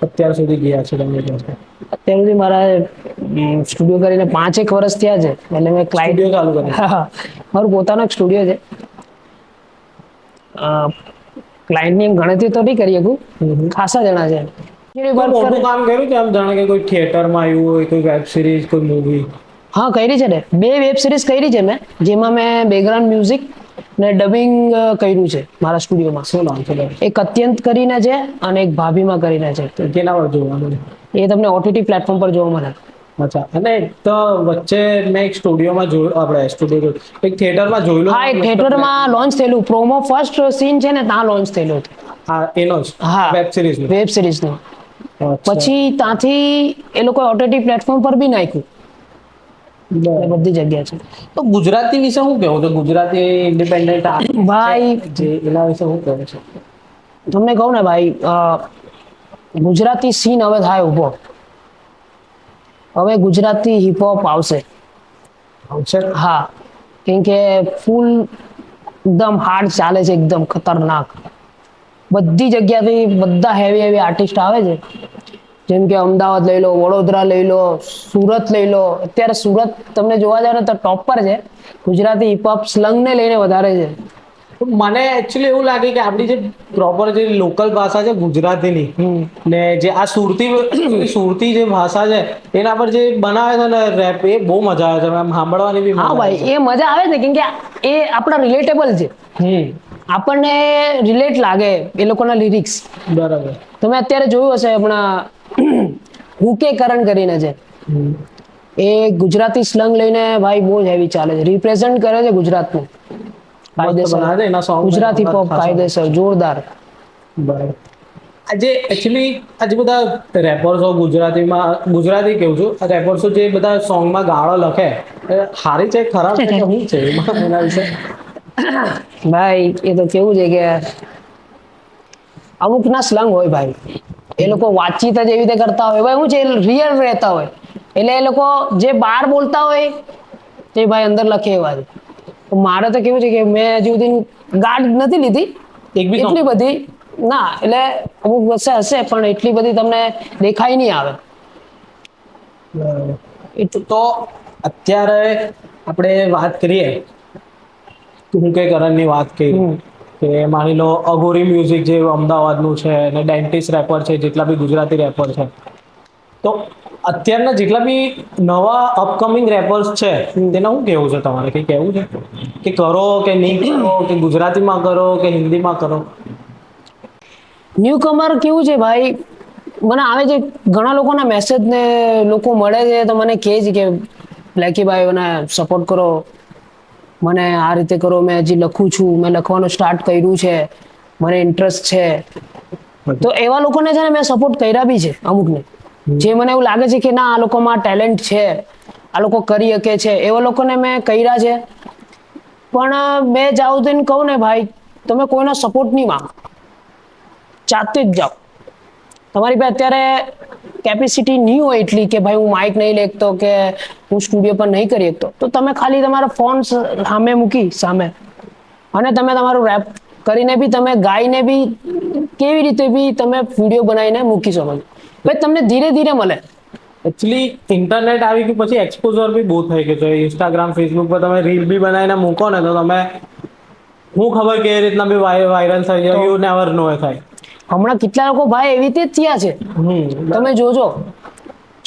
[SPEAKER 2] અત્યાર સુધી ગયા છે તમે પાસે?
[SPEAKER 1] અત્યાર સુધી મારા સ્ટુડિયો કરીને 5-1 વર્ષ થયા છે. એટલે મેં
[SPEAKER 2] સ્ટુડિયો ચાલુ કર્યું?
[SPEAKER 1] હા મારું પોતાનો એક સ્ટુડિયો છે. ક્લાયન્ટની ગણતરી તો નહીં કરી શકું, ખાસા જણા છે.
[SPEAKER 2] કોઈ મોટું કામ કર્યું છે આમ, જાણે કે કોઈ થિયેટરમાં આવ્યું હોય, કોઈ વેબ સિરીઝ, કોઈ મૂવી?
[SPEAKER 1] હા કરી છે ને, 2 વેબ સિરીઝ કરી છે મેં, જેમાં મેં બેકગ્રાઉન્ડ મ્યુઝિક ને ડબિંગ કર્યું છે મારા સ્ટુડિયોમાં.
[SPEAKER 2] શું નામ છે?
[SPEAKER 1] એક અત્યંત કરીને છે અને એક ભાભીમાં કરીને છે.
[SPEAKER 2] તો કેના પર જોવાનું?
[SPEAKER 1] એ તમને ઓટીટી પ્લેટફોર્મ પર જોવા મળે.
[SPEAKER 2] અચ્છા. અને તો વચ્ચે મેં એક સ્ટુડિયોમાં જોયું, આપણે સ્ટુડિયો એક થિયેટરમાં જોયેલું.
[SPEAKER 1] હા એ થિયેટરમાં લોન્ચ થયેલું, પ્રોમો ફર્સ્ટ સીન છે ને ત્યાં લોન્ચ થયેલું હતું.
[SPEAKER 2] હા એનો જ?
[SPEAKER 1] હા
[SPEAKER 2] વેબ સિરીઝનું?
[SPEAKER 1] વેબ સિરીઝનું.
[SPEAKER 2] અચ્છા.
[SPEAKER 1] પછી ત્યાંથી એ લોકો ઓટીટી પ્લેટફોર્મ પર બી નાખ્યું.
[SPEAKER 2] બરાબર.
[SPEAKER 1] બધી જગ્યા છે.
[SPEAKER 2] તો ગુજરાતી વિશે શું કહેવું છે? ગુજરાતી ઇન્ડિપેન્ડન્ટ
[SPEAKER 1] ભાઈ
[SPEAKER 2] જે એના વિશે શું કહેવું છે?
[SPEAKER 1] તમને કહું ને ભાઈ, ગુજરાતી સીન હવે થાય ઉભો. હવે ગુજરાતી હિપહોપ આવશે.
[SPEAKER 2] આવશે?
[SPEAKER 1] હા, કેમ કે ફૂલ એકદમ હાર્ડ ચાલે છે, એકદમ ખતરનાક. બધી જગ્યાથી બધા હેવી આર્ટિસ્ટ આવે છે. જેમ કે અમદાવાદ લઈ લો, વડોદરા લઈ લો, સુરત લઈ લો. અત્યારે સુરત તમને જોવા જાવ ને તો ટોપ પર છે. ગુજરાતી હિપહોપ સ્લંગને લઈને વધારે છે.
[SPEAKER 2] મને એકચ્યુઅલી એવું લાગે કે આપણી જે પ્રોપર જે લોકલ ભાષા છે ગુજરાતીની, ને જે આ સુરતી જે ભાષા છે એના પર જે બનાવે છે ને રેપ, એ બહુ મજા આવે છે. આમ સાંભળવાની બી
[SPEAKER 1] હા
[SPEAKER 2] મજા આવે
[SPEAKER 1] ભાઈ, એ મજા આવે છે કેમ કે એ આપણા રિલેટેબલ છે.
[SPEAKER 2] છે.
[SPEAKER 1] આપણને રિલેટ લાગે એ લોકોના લિરિક્સ.
[SPEAKER 2] બરાબર.
[SPEAKER 1] તમે અત્યારે જોયું હશે હમણાં હું કે કરણ કરીને છે, એ ગુજરાતી સ્લંગ લઈને ભાઈ બહુ જ હેવી ચાલે છે, રિપ્રેઝન્ટ કરે છે ગુજરાતનું.
[SPEAKER 2] મસ્ત બનાવે છે એના સોંગ.
[SPEAKER 1] ગુજરાતી પોપ કાયદેસર જોરદાર.
[SPEAKER 2] બરાબર. આજે એકચ્યુઅલી આજે બધા રેપર્સો ગુજરાતી કેવું છું, રેપર્સો જે બધા સોંગમાં ગાળો લખે સારી છે ખરાબ છે કે શું છે એના વિશે?
[SPEAKER 1] ભાઈ એ તો કેવું છે કે અમુક ના સ્લંગ હોય ભાઈ, એ લોકો વાતચીત જ એવી રીતે કરતા હોય ભાઈ, શું છે રિયલ રહેતા હોય, એટલે એ લોકો જે બહાર બોલતા હોય તે ભાઈ અંદર લખે એવા છે. મારે તો કેવું છે કે મેં હજુ સુધી ગાઢ નથી લીધી
[SPEAKER 2] એક બી song?
[SPEAKER 1] એટલી બધી ના, એટલે અમુક વચ્ચે હશે પણ એટલી બધી તમને દેખાઈ નહીં આવે.
[SPEAKER 2] તો અત્યારે આપણે વાત કરીએ, હું કે કરણની વાત કરી કે માની લો અઘોરી મ્યુઝિક જે અમદાવાદનું છે અને ડેન્ટિસ્ટ રેપર છે, જેટલા બી ગુજરાતી રેપર છે, તો અત્યારના જેટલા બી નવા અપકમિંગ રેપર્સ છે તેના શું કેવું છે તમારે? કંઈ કહેવું છે કે કરો કે નહીં કરો, કે ગુજરાતીમાં કરો કે હિન્દીમાં કરો?
[SPEAKER 1] ન્યૂ કમર કેવું છે ભાઈ, મને આવે છે ઘણા લોકોના મેસેજ ને લોકો મળે છે તો મને કહે છે કે બ્લેકીભાઈ મને સપોર્ટ કરો, મને આ રીતે કરો, મેં હજી લખું છું, મેં લખવાનું સ્ટાર્ટ કર્યું છે, મને ઇન્ટરેસ્ટ છે. તો એવા લોકોને છે ને મેં સપોર્ટ કર્યા બી છે અમુકને, જે મને એવું લાગે છે કે ના આ લોકોમાં ટેલેન્ટ છે, આ લોકો કરી શકે છે, એવા લોકોને મેં કર્યા છે. પણ મેં જાઉં તો કહું ને ભાઈ, તમે કોઈનો સપોર્ટ નહીં માંગો, જાતે જ જાઓ. તમારી પાસે અત્યારે કેપેસિટી નહીં હોય એટલી કે ભાઈ હું માઇક નહીં લેખતો કે હું સ્ટુડિયો પર નહીં કરી શકતો, તો તમે ખાલી તમારા ફોન સામે મૂકી સામે અને તમે તમારું રેપ કરીને બી તમે ગાઈને બી કેવી રીતે બી તમે વિડીયો બનાવીને મૂકી શકો છો. ભાઈ તમને ધીરે ધીરે મળે.
[SPEAKER 2] એકચ્યુઅલી ઇન્ટરનેટ આવી ગયું પછી એક્સપોઝર બી બહુ થઈ ગયું છે. ઇન્સ્ટાગ્રામ, ફેસબુક પર તમે રીલ બી બનાવીને મૂકો ને તો તમે હું ખબર કેવી રીતના બી વાયરલ થઈ જાય, યુ નેવર નો થાય.
[SPEAKER 1] હમણાં કેટલા લોકો ભાઈ એવી રીતે જ થયા છે, તમે જોજો.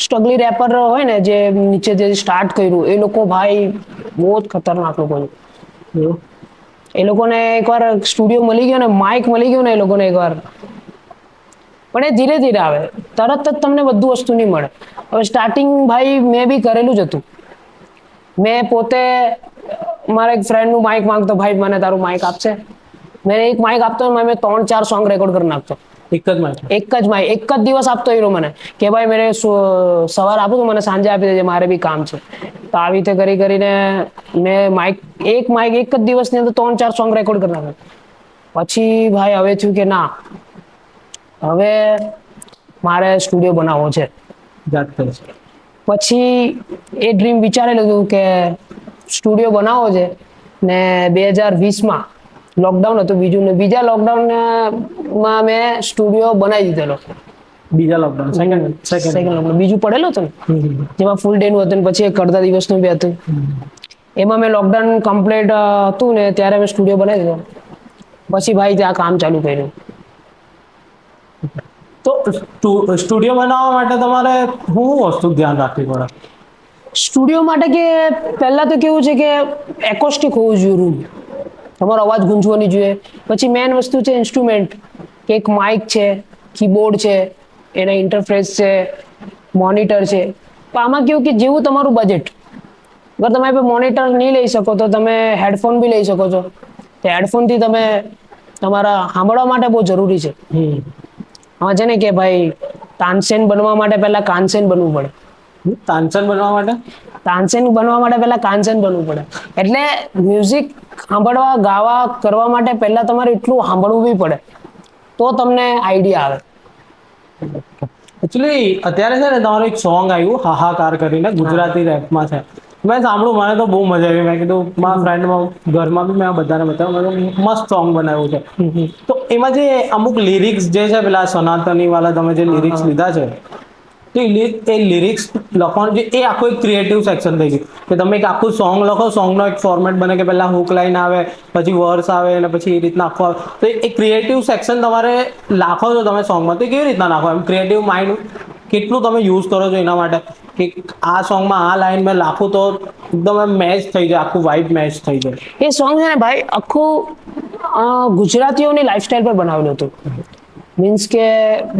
[SPEAKER 1] સ્ટ્રગલી રેપર હોય ને જે નીચે જે સ્ટાર્ટ કર્યું એ લોકો ભાઈ બહુ જ ખતરનાક લોકો છે. એ લોકોને એકવાર સ્ટુડિયો મળી ગયો ને, માઇક મળી ગયો ને એ લોકોને એકવાર, પણ એ ધીરે ધીરે આવે, તરત જ તમને બધું વસ્તુ નહીં મળે. હવે સ્ટાર્ટિંગ ભાઈ મેં બી કરેલું જ હતું. મેં પોતે મારા એક ફ્રેન્ડનું માઇક માંગતો, ભાઈ મને તારું માઇક આપશે? મેં એક માઇક આપતો મેં 3-4 સોંગ રેકોર્ડ કરી નાખતો.
[SPEAKER 2] એક જ માઇક,
[SPEAKER 1] એક જ દિવસ આપતો હીરો મને કે ભાઈ મેરે સવાર આપું તો મને સાંજે આપી દેજે, મારે બી કામ છે. તો આવી રીતે કરીને મેં એક જ દિવસની અંદર 3-4 સોંગ રેકોર્ડ કરી નાખ્યા. પછી ભાઈ હવે થયું કે ના, હવે મારે સ્ટુડિયો બનાવવો છે. પછી એ ડ્રીમ વિચારી લીધું કે સ્ટુડિયો બનાવવો છે ને 2020માં લોકડાઉન હતું બીજું, ને બીજા લોકડાઉનમાં મેં સ્ટુડિયો બનાવી દીધેલો.
[SPEAKER 2] બીજા લોકડાઉન, સેકન્ડ
[SPEAKER 1] લોકડાઉન બીજું પડેલું હતું ને, જેમાં ફૂલ ડે નું હતું ને પછી એક અડધા દિવસનું બી હતું. એમાં મેં લોકડાઉન કમ્પ્લીટ હતું ને ત્યારે મેં સ્ટુડિયો બનાવી દીધો. પછી ભાઈ ત્યાં કામ ચાલુ કર્યું.
[SPEAKER 2] તો સ્ટુડિયો બનાવવા માટે તમારે શું વસ્તુ ધ્યાન રાખવી પડે?
[SPEAKER 1] સ્ટુડિયો માટે કે પહેલા તો કેવું છે કે એકોસ્ટિક હોવું જોઈએ રૂમ, તમારો અવાજ ગુંજવાની જોઈએ. પછી મેઇન વસ્તુ છે ઇન્સ્ટ્રુમેન્ટ, કે એક માઇક છે, કીબોર્ડ છે, એના ઇન્ટરફેસ છે, મોનિટર છે. પણ આમાં કેવું કે જેવું તમારું બજેટ, અગર તમે મોનિટર નહીં લઈ શકો તો તમે હેડફોન બી લઈ શકો છો. તો હેડફોનથી તમે તમારા સાંભળવા માટે બહુ જરૂરી છે. હા છે ને કે ભાઈ તાનસેન બનવા માટે પહેલા કાનસેન બનવું પડે.
[SPEAKER 2] તાનસેન બનવા માટે?
[SPEAKER 1] તાનસેન બનવા માટે પહેલા કાનસેન બનવું પડે. એટલે મ્યુઝિક સાંભળવા ગાવા કરવા માટે પહેલા તમારે એટલું સાંભળવું બી પડે તો તમને આઈડિયા આવે.
[SPEAKER 2] એકચ્યુઅલી અત્યારે છે ને તમારું એક સોંગ આવ્યું હાહાકાર કરીને, ગુજરાતી રેપમાં છે. મેં સાંભળ્યું, મને તો બહુ મજા આવી. મેં કીધું મારા ફ્રેન્ડમાં ઘરમાં બી મેં બધાને બતાવ્યું, મસ્ત સોંગ બનાવ્યું છે. તો એમાં જે અમુક લિરિક્સ જે છે પેલા સનાતની વાળા તમે જે લિરિક્સ લીધા છે, તો એ લિરિક્સ લખવાનું જે એ આખું એક ક્રિએટિવ સેક્શન થઈ ગયું કે તમે એક આખું સોંગ લખો, સોંગનો એક ફોર્મેટ બને કે પહેલા હુક લાઈન આવે, પછી વર્સ આવે અને પછી એ રીતના આખો આવે. તો એ ક્રિએટિવ સેક્શન તમારે નાખો છો તમે સોંગમાં, તો કેવી રીતના નાખો? એમ ક્રિએટિવ માઇન્ડ કેટલું તમે યુઝ કરો છો એના માટે કે આ સોંગમાં આ લાઈન મેં નાખું તો એકદમ મેચ થઈ જાય, આખું વાઇબ મેચ થઈ જાય?
[SPEAKER 1] એ સોંગ છે ને ભાઈ આખું ગુજરાતીઓની લાઈફસ્ટાઈલ પર બનાવેલું હતું. મીન્સ કે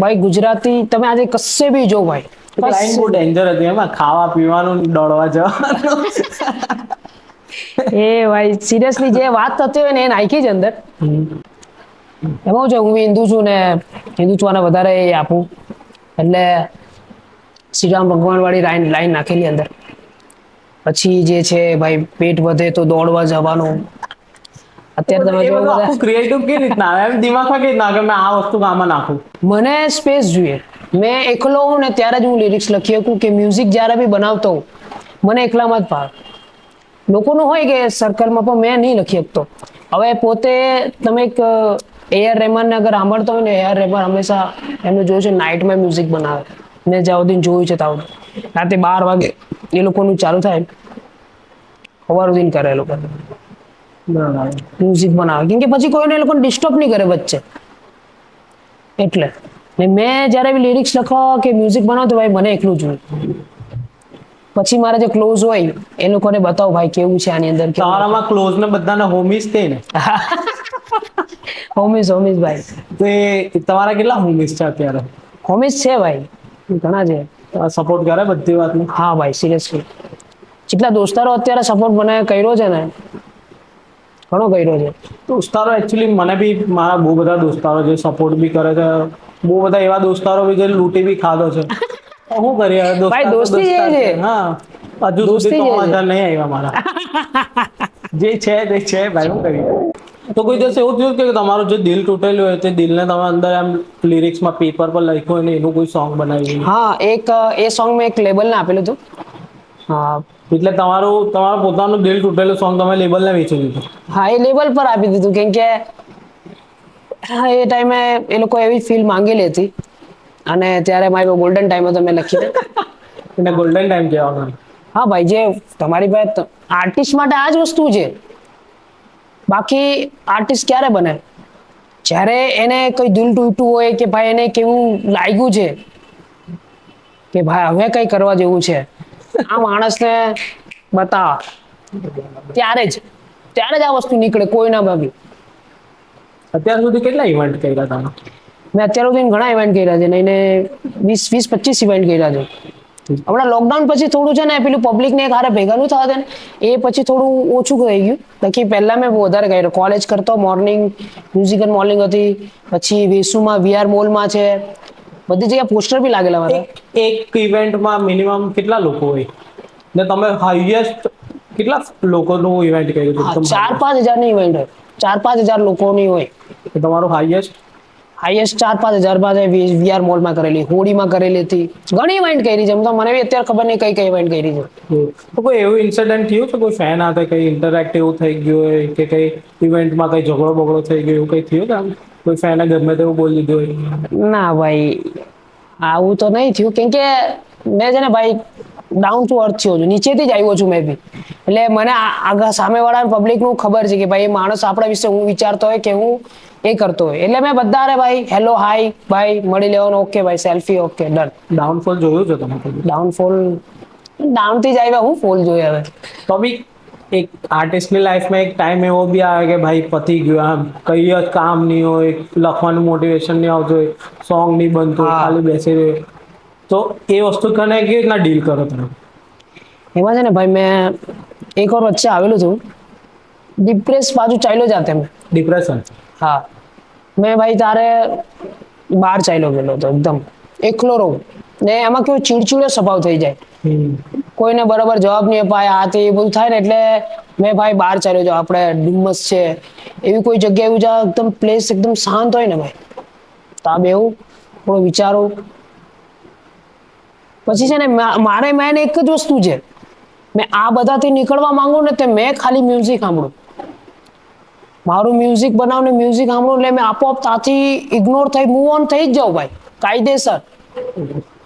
[SPEAKER 1] ભાઈ ગુજરાતી તમે આજે કશે બી જો ભાઈ,
[SPEAKER 2] લાઈન બહુ ડેન્જર હતી એમાં, ખાવા પીવાનું દોડવા જવાનું.
[SPEAKER 1] એ ભાઈ સિરિયસલી જે વાત થતી હોય ને એ નાખી જ અંદર. એમાં છે હું હિન્દુ છું ને હિન્દુત્વને વધારે એ આપું એટલે શ્રીરામ ભગવાન વાળી લાઈન નાખેલી અંદર. પછી જે છે ભાઈ પેટ વધે તો દોડવા જવાનું. અત્યારે તમે
[SPEAKER 2] એ
[SPEAKER 1] જો
[SPEAKER 2] બધું આખું ક્રિએટિવ કેવી રીતના આવે એમ દિમાગમાં કેવી રીતના આવે કે મેં આ વસ્તુ આમાં નાખું?
[SPEAKER 1] મને સ્પેસ જોઈએ. મેં એકલો હોઉં ને ત્યારે જ હું લિરિક્સ લખી શકું કે મ્યુઝિક જ્યારે બી બનાવતો હોઉં મને એકલામાં જ ભાવે. લોકોનું હોય કે સર્કલમાં પણ મેં નહીં લખી શકતો. હવે પોતે તમે એક AR રહેમાનને અગર સાંભળતો હોય ને, AR રહેમાન હંમેશા એમનું જોયું છે નાઇટમાં મ્યુઝિક બનાવે. મેં જ્યાં સુધી જોયું છે ત્યાં સુધી રાતે 12 વાગે એ લોકોનું ચાલુ થાય, સવાર સુધી કરે એ લોકો મ્યુઝિક બનાવે, કેમ કે પછી કોઈને એ લોકોને ડિસ્ટર્બ નહીં કરે વચ્ચે એટલે. ને મેં જ્યારે બી લિરિક્સ લખવા કે મ્યુઝિક બનાવતો ભાઈ મને એકલું જોઈએ. પછી મારા જે ક્લોઝ હોય એ લોકોને બતાવો ભાઈ કેવું છે આની અંદર.
[SPEAKER 2] તમારામાં ક્લોઝ ને બધાને હોમીસ કે ને?
[SPEAKER 1] હોમીસ ભાઈ.
[SPEAKER 2] તો એ તમારા કેટલા હોમીસ છે અત્યારે?
[SPEAKER 1] હોમીસ છે ભાઈ, ઘણા છે.
[SPEAKER 2] સપોર્ટ કરે બધી વાતનું?
[SPEAKER 1] હા ભાઈ સિરિયસલી જેટલા દોસ્તારો અત્યારે સપોર્ટ મને કર્યો છે ને ઘણો કર્યો છે.
[SPEAKER 2] દોસ્તારો એકચ્યુઅલી મને બી મારા બહુ બધા દોસ્તારો જે સપોર્ટ બી કરે છે, બહુ બધા એવા દોસ્તારો બી જે લૂંટી બી ખાધો છે. શું કરીએ હવે,
[SPEAKER 1] ભાઈ દોસ્તી જે છે.
[SPEAKER 2] હા હજુ સુધી 3000 નહીં આવ્યા મારા. જે છે તે છે ભાઈ, શું કરીએ. તો કોઈ દિવસ એવું થયું કે તમારું જે દિલ તૂટેલું હોય તે દિલને તમે અંદર એમ લિરિક્સમાં પેપર પર લખ્યું હોય ને એનું કોઈ સોંગ બનાવ્યું?
[SPEAKER 1] હા એ સોંગ મેં એક લેબલને આપેલું હતું. હા
[SPEAKER 2] એટલે તમારું પોતાનું દિલ તૂટેલું સોંગ તમે લેબલને વેચી દીધું?
[SPEAKER 1] હા એ લેબલ પર આપી દીધું, કેમ કે એ ટાઈમે એ લોકો એવી ફીલ માંગેલી હતી અને ત્યારે મારો ગોલ્ડન ટાઈમ હતો મેં લખી.
[SPEAKER 2] એને ગોલ્ડન ટાઈમ કહેવાનું?
[SPEAKER 1] હા ભાઈ, જે તમારી પાસે આર્ટિસ્ટ માટે આ જ વસ્તુ છે. બાકી આર્ટિસ્ટ ક્યારે બને? જ્યારે એને કોઈ દિલ તૂટ્યું હોય કે ભાઈ એને કેવું લાગ્યું છે કે ભાઈ હવે કઈ કરવા જેવું છે, આ માણસને બતાવ, ત્યારે જ આ વસ્તુ નીકળે કોઈના બી.
[SPEAKER 2] અત્યાર સુધી કેટલા ઇવેન્ટ કર્યા તમે?
[SPEAKER 1] મેં અત્યાર સુધી ઘણા ઇવેન્ટ કર્યા છે, એને 20-25 ઇવેન્ટ કર્યા છે. હમણાં લોકડાઉન પછી થોડું છે ને પેલું પબ્લિક ને હારે ભેગા ન થવા દે ને એ પછી થોડું ઓછું થઈ ગયું. બાકી પહેલા મેં વધારે કર્યું. કોલેજ કરતો મોર્નિંગ મ્યુઝિકલ મોર્નિંગ હતી, પછી વેસુમાં VR મોલમાં છે, બધી જગ્યાએ પોસ્ટર બી લાગેલા મારા.
[SPEAKER 2] એક ઇવેન્ટમાં મિનિમમ કેટલા લોકો હોય ને તમે હાઈએસ્ટ કેટલા લોકોનું ઇવેન્ટ કર્યું હતું?
[SPEAKER 1] 4-5 હજારની ઇવેન્ટ હોય, 4-5 હજાર લોકોની હોય.
[SPEAKER 2] તમારું હાઈએસ્ટ
[SPEAKER 1] 4-5 હજાર VR મોલમાં કરેલી, હોળીમાં કરેલી હતી, ઘણી ઇવેન્ટ કરી છે. તો મને બી અત્યારે ખબર નહીં કઈ ઇવેન્ટ કરી છે.
[SPEAKER 2] તો કોઈ એવું ઇન્સિડન્ટ થયું છે કોઈ ફેન સાથે કઈ ઇન્ટરેક્ટ એવું થઈ ગયું હોય કે કઈ ઇવેન્ટમાં કઈ ઝઘડો બગડો થઈ ગયો એવું કઈ થયું છે? કોઈ ફેને ગમે તેવું બોલી દીધું હોય?
[SPEAKER 1] ના ભાઈ આવું તો નહીં થયું, કેમ કે મેં છે ને ભાઈ ડાઉન ટુ અર્થ થયો છું, નીચેથી જ આવ્યો છું મેં બી. એટલે મને આગળ સામેવાળા પબ્લિકનું ખબર છે કે ભાઈ એ માણસ આપણા વિશે હું વિચારતો હોય કે હું એ કરતો હોય. એટલે મેં બધાને ભાઈ હેલો હાય ભાઈ મળી લેવાનું, ઓકે ભાઈ સેલ્ફી ઓકે ડન.
[SPEAKER 2] ડાઉનફોલ જોયું છે તમે?
[SPEAKER 1] ડાઉનથી જ આવ્યા, હું ફોલ જોયા હવે.
[SPEAKER 2] તો બી એક આર્ટિસ્ટની લાઈફમાં એક ટાઈમ એવો બી આવે કે ભાઈ પતી ગયું, આમ કઈ જ કામ નહીં હોય, લખવાનું મોટિવેશન નહીં આવતું હોય, સોંગ નહીં બનતું, ખાલી બેસી રહ્યો, તો એ વસ્તુ કને કેવી રીતના ડીલ કરો તમે?
[SPEAKER 1] એમાં છે ને ભાઈ મેં એક વાર વચ્ચે આવેલું હતું, ડિપ્રેસ બાજુ ચાલ્યો જાતે મેં.
[SPEAKER 2] ડિપ્રેશન?
[SPEAKER 1] હા મેં ભાઈ તારે બહાર ચાલ્યો ગયેલો હતો, એકદમ એકલો રહું ને એમાં કેવું ચીડચીડો સ્વભાવ થઈ જાય, કોઈને બરાબર જવાબ નહીં અપાય, આ તે એ બધું થાય ને એટલે મેં ભાઈ બહાર ચાલ્યો જાઉં. આપણે ડુમ્મસ છે એવી કોઈ જગ્યા એવું જ્યાં એકદમ પ્લેસ એકદમ શાંત હોય ને ભાઈ, તો આ બેવું થોડું વિચારું. પછી છે ને મારે મેન એક જ વસ્તુ છે, મેં આ બધાથી નીકળવા માંગુ ને તો મેં ખાલી મ્યુઝિક સાંભળું, મારું મ્યુઝિક બનાવને મ્યુઝિક સાંભળું એટલે મેં આપોઆપ ત્યાંથી ઇગ્નોર થઈ મૂવ ઓન થઈ જ જાઉં ભાઈ, કાયદેસર.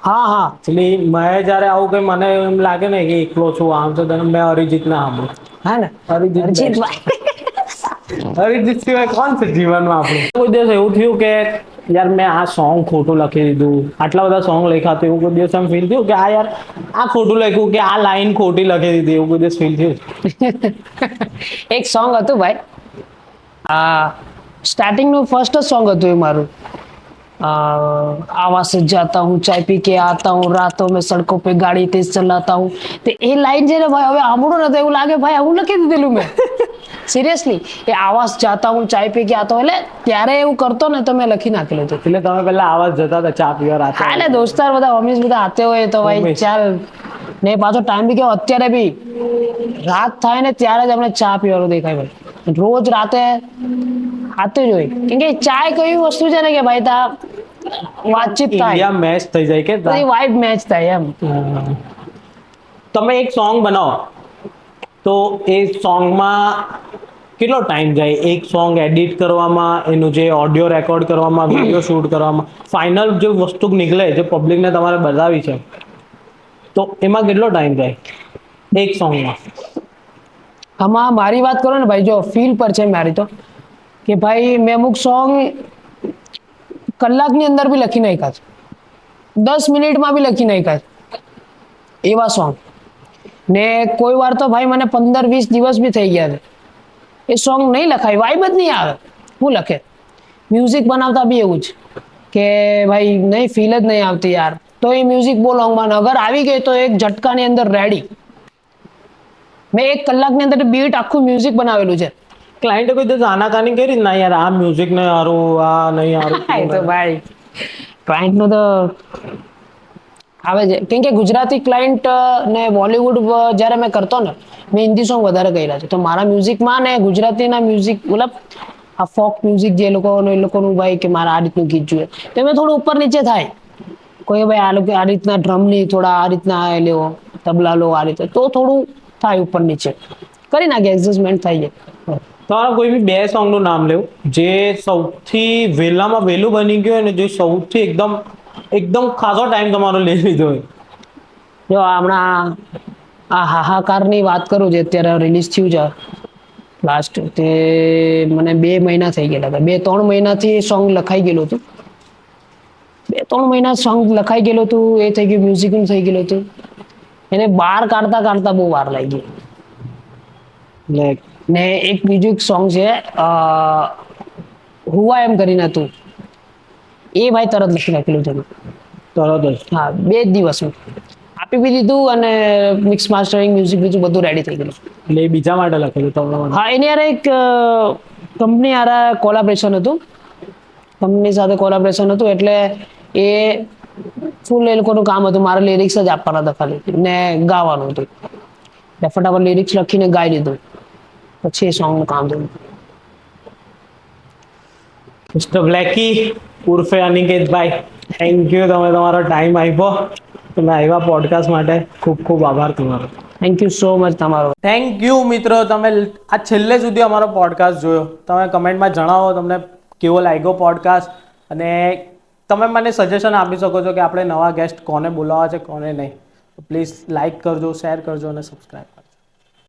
[SPEAKER 1] હા
[SPEAKER 2] એટલે મેં જયારે આવું કઈ મને એમ લાગે ને કે એકલો છું આમ છે મેં અરિજીત ના સાંભળું.
[SPEAKER 1] હા ને
[SPEAKER 2] અરિજીત સિવાય કોણ છે જીવનમાં આપણું? કોઈ દિવસ એવું થયું કે યાર મેં આ સોંગ ખોટું લખી દીધું, આટલા બધા સોંગ લખ્યા તો એવું કોઈ દિવસ એમ ફીલ થયું કે આ યાર આ ખોટું લખ્યું કે આ લાઈન ખોટી લખી દીધી, એવું કોઈ દિવસ ફીલ થયું?
[SPEAKER 1] એક સોંગ હતું ભાઈ, સ્ટાર્ટિંગનું ફર્સ્ટ જ સોંગ હતું એ મારું, आवाज से जाता हूँ चाय पी के आता हूँ रातों में सड़कों पे गाड़ी तेज चलाता हूँ તે એ લાઈન છે ને ભાઈ હવે સાંભળું ને તો એવું લાગે ભાઈ આવું લખી દીધેલું મેં સિરિયસલી એ આવાસ જાતા હું ચાય પી કે આતો એટલે ત્યારે એવું કરતો ને તો મેં લખી નાખેલું હતું
[SPEAKER 2] એટલે તમે પેલા આવાજ જતા હતા ચા પીવા રાતે
[SPEAKER 1] હા એટલે દોસ્તાર બધા હોમીસ બધા આતે હોય તો ભાઈ
[SPEAKER 2] હોમીસ.
[SPEAKER 1] ચાલ ને પાછો ટાઈમ બી કેવો અત્યારે બી રાત થાય ને ત્યારે જ આપણે ચા પીવાનું દેખાય ભાઈ રોજ રાતે આતે જ હોય કેમ કે ચાય કઈ વસ્તુ છે ને કે ભાઈ તા વાતચીત થાય
[SPEAKER 2] ઇન્ડિયા મેચ થઈ જાય કે
[SPEAKER 1] બધી વાઇબ મેચ થાય એમ
[SPEAKER 2] તમે એક સોંગ બનાવો તો એ સોંગમાં કેટલો ટાઈમ જાય એક સોંગ એડિટ કરવામાં એનું જે ઓડિયો રેકોર્ડ કરવામાં વિડીયો શૂટ કરવામાં ફાઇનલ જે વસ્તુ નીકળે જે પબ્લિકને તમારે બતાવી છે તો એમાં કેટલો ટાઈમ જાય એક સોંગમાં
[SPEAKER 1] આમાં મારી વાત કરો ને ભાઈ જો ફીલ પર છે મારી તો કે ભાઈ મેં અમુક સોંગ કલાકની અંદર બી લખી નાખ્યા છે 10 મિનિટમાં બી લખી નાખ્યા છે એવા સોંગ ને કોઈ વાર તો ભાઈ મને 15-20 દિવસ બી થઈ ગયા છે એ સોંગ નહીં લખાય વાઇબ જ નહીં આવે હું લખે મ્યુઝિક બનાવતા બી એવું જ કે ભાઈ નહીં ફીલ જ નહીં આવતી યાર તો એ મ્યુઝિક બહુ લોંગમાં અગર આવી ગઈ તો એક ઝટકાની અંદર રેડી મેં 1 કલાકની અંદર બીટ આખું મ્યુઝિક બનાવેલું છે
[SPEAKER 2] ક્લાયન્ટે કોઈ દિવસ આનાકાની કરી ના યાર આ મ્યુઝિક ને હારું આ નહીં
[SPEAKER 1] એ તો
[SPEAKER 2] હારું
[SPEAKER 1] ભાઈ ક્લાયન્ટનો તો આવે છે કેમ કે ગુજરાતી ક્લાયન્ટ ને બોલિવૂડ જ્યારે મેં કરતો ને મેં હિન્દી સોંગ વધારે કર્યા છે તો મારા મ્યુઝિકમાં ને ગુજરાતીના મ્યુઝિક મતલબ આ ફોક મ્યુઝિક જે લોકોનું એ લોકોનું ભાઈ કે મારે આ રીતનું ગીત જોઈએ તો એમાં થોડું ઉપર નીચે થાય કોઈ ભાઈ આ લોકો આ રીતના ડ્રમની થોડા આ રીતના આ લેવો તબલા લો આ રીતે તો થોડું થાય ઉપર નીચે કરી નાખે એડજસ્ટમેન્ટ થઈ જાય
[SPEAKER 2] તમારા કોઈ બી 2 સોંગનું નામ લેવું જે સૌથી વહેલામાં વહેલું બની ગયું અને જે સૌથી એકદમ ખાસો ટાઈમ તમારો લઈ લીધો હોય
[SPEAKER 1] જો હમણાં આ હાહાકારની વાત કરું જે અત્યારે રિલીઝ થયું છે લાસ્ટ તે મને 2 મહિના થઈ ગયેલા હતા 2-3 મહિનાથી સોંગ લખાઈ ગયેલું હતું 2-3 મહિના સોંગ લખાઈ ગયેલું હતું એ થઈ ગયું મ્યુઝિકનું થઈ ગયેલું હતું એને બહાર કાઢતા બહુ વાર લાગી
[SPEAKER 2] Like,
[SPEAKER 1] ને એક બીજું એક સોંગ છે હુવા એમ કરીને હતું એ ભાઈ તરત લખી નાખેલું છે મેં.
[SPEAKER 2] તરત જ
[SPEAKER 1] હા 2 જ દિવસમાં આપી બી દીધું અને મિક્સ માસ્ટરિંગ મ્યુઝિક બીજું બધું રેડી થઈ ગયેલું
[SPEAKER 2] એટલે એ બીજા માટે લખેલું તમારા માટે
[SPEAKER 1] હા એની યાર એક કંપની યાર કોલાબરેશન હતું કંપની સાથે કોલાબરેશન હતું એટલે એ ફૂલ એ લોકોનું કામ હતું મારે લિરિક્સ જ આપવાના હતા ખાલી ને ગાવાનું હતું એટલે ફટાફટ લિરિક્સ લખીને ગાઈ લીધું પછી એ સોંગનું કામ થયું
[SPEAKER 2] મિસ્ટર બ્લેકી ઉર્ફે અનિકેતભાઈ થેન્ક યુ તમે તમારો ટાઈમ આપ્યો તમે આવ્યા પોડકાસ્ટ માટે ખૂબ ખૂબ આભાર તમારો
[SPEAKER 1] થેન્ક યુ સો મચ તમારો
[SPEAKER 2] થેન્ક યુ મિત્રો તમે આ છેલ્લે સુધી અમારો પોડકાસ્ટ જોયો તમે કમેન્ટમાં જણાવો તમને કેવો લાગ્યો પોડકાસ્ટ અને તમે મને સજેશન આપી શકો છો કે આપણે નવા ગેસ્ટ કોને બોલાવવા છે કોને નહીં પ્લીઝ લાઇક કરજો શેર કરજો અને સબસ્ક્રાઈબ કરજો